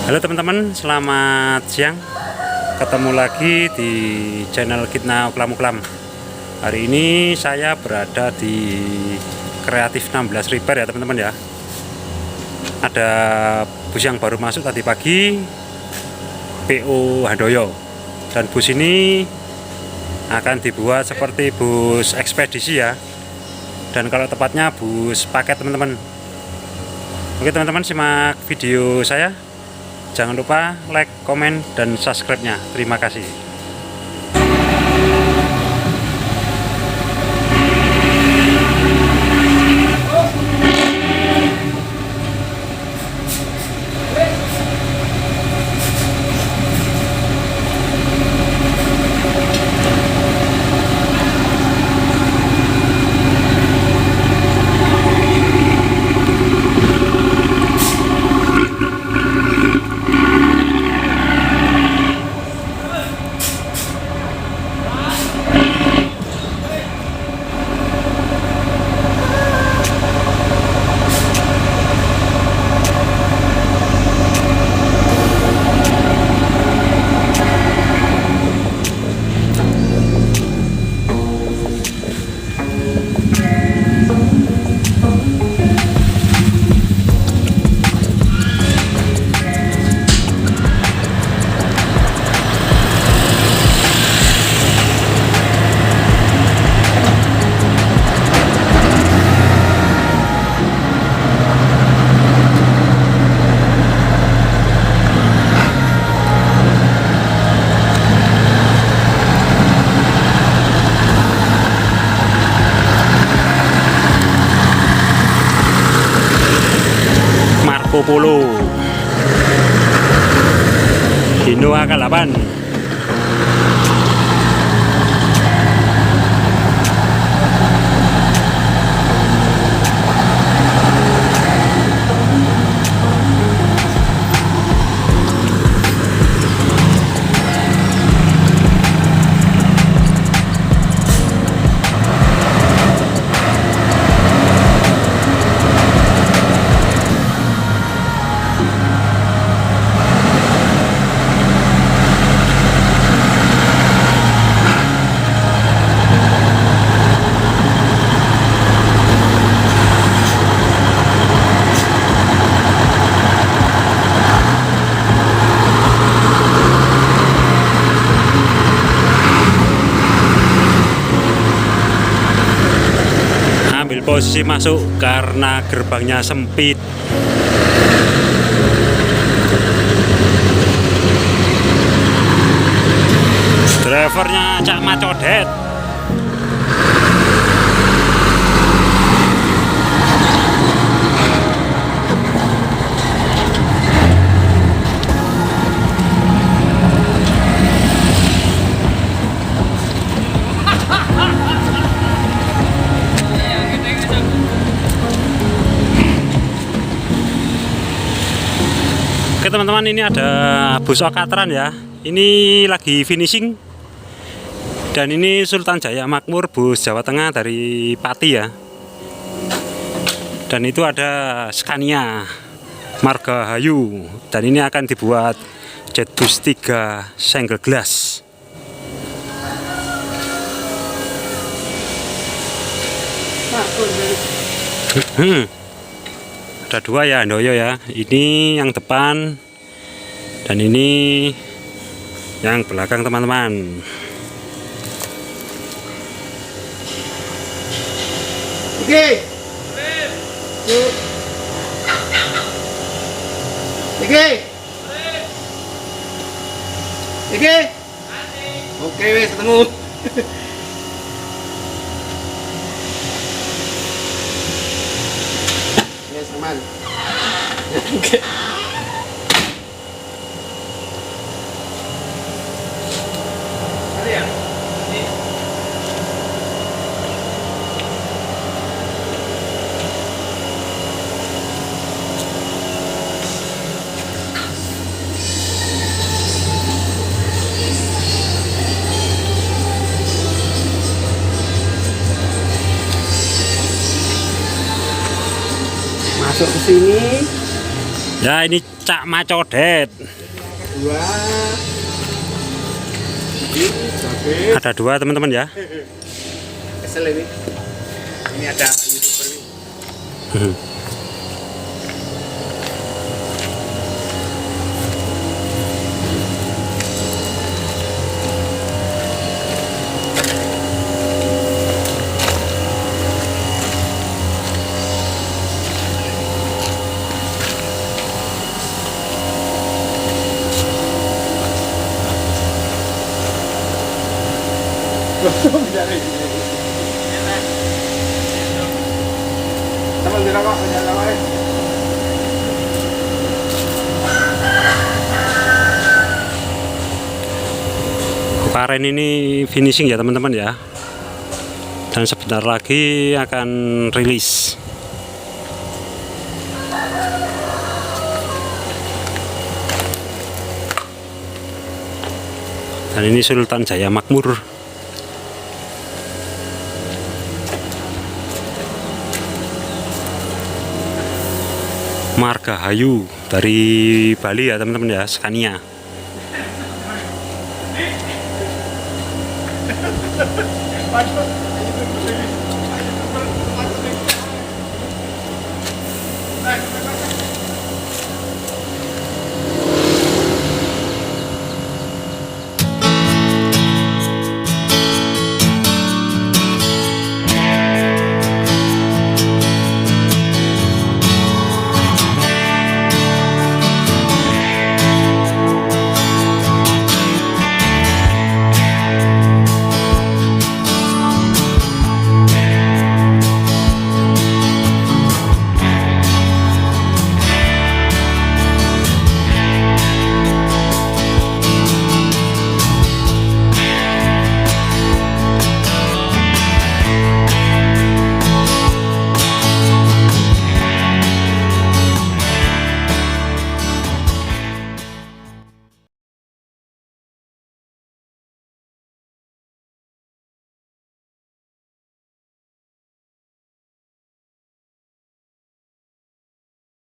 Halo teman-teman, selamat siang. Ketemu lagi di channel kita Uklam-Uklam. Hari ini saya berada di CREATIF16 REPAIR ya teman-teman ya. Ada bus yang baru masuk tadi pagi, PO Handoyo. Dan bus ini akan dibuat seperti bus ekspedisi ya. Dan kalau tepatnya bus paket teman-teman. Oke teman-teman, simak video saya. Jangan lupa like, komen, dan subscribe-nya. Terima kasih. Polo Hino akan 8. Ambil posisi masuk karena gerbangnya sempit. Drivernya Cak Macodet. Oke teman-teman, ini ada bus Okatran ya. Ini lagi finishing. Dan ini Sultan Jaya Makmur, bus Jawa Tengah dari Pati ya. Dan itu ada Scania Margahayu. Dan ini akan dibuat jet bus 3 single glass. Ada 2 ya Handoyo ya. Ini yang depan dan ini yang belakang teman-teman. Oke. Oke, wes ketemu. Yes, teman. Oke. Ada ya? Masuk ke sini. Ya ini Cak Macodet. Dua. Ini Ada 2 teman-teman ya. kesel ini. Ini ada YouTuber ini. Sama dira kok, nyala wae. Karen ini finishing ya teman-teman ya. Dan sebentar lagi akan rilis. Dan ini Sultan Jaya Makmur. Margahayu dari Bali ya teman-teman ya, Scania.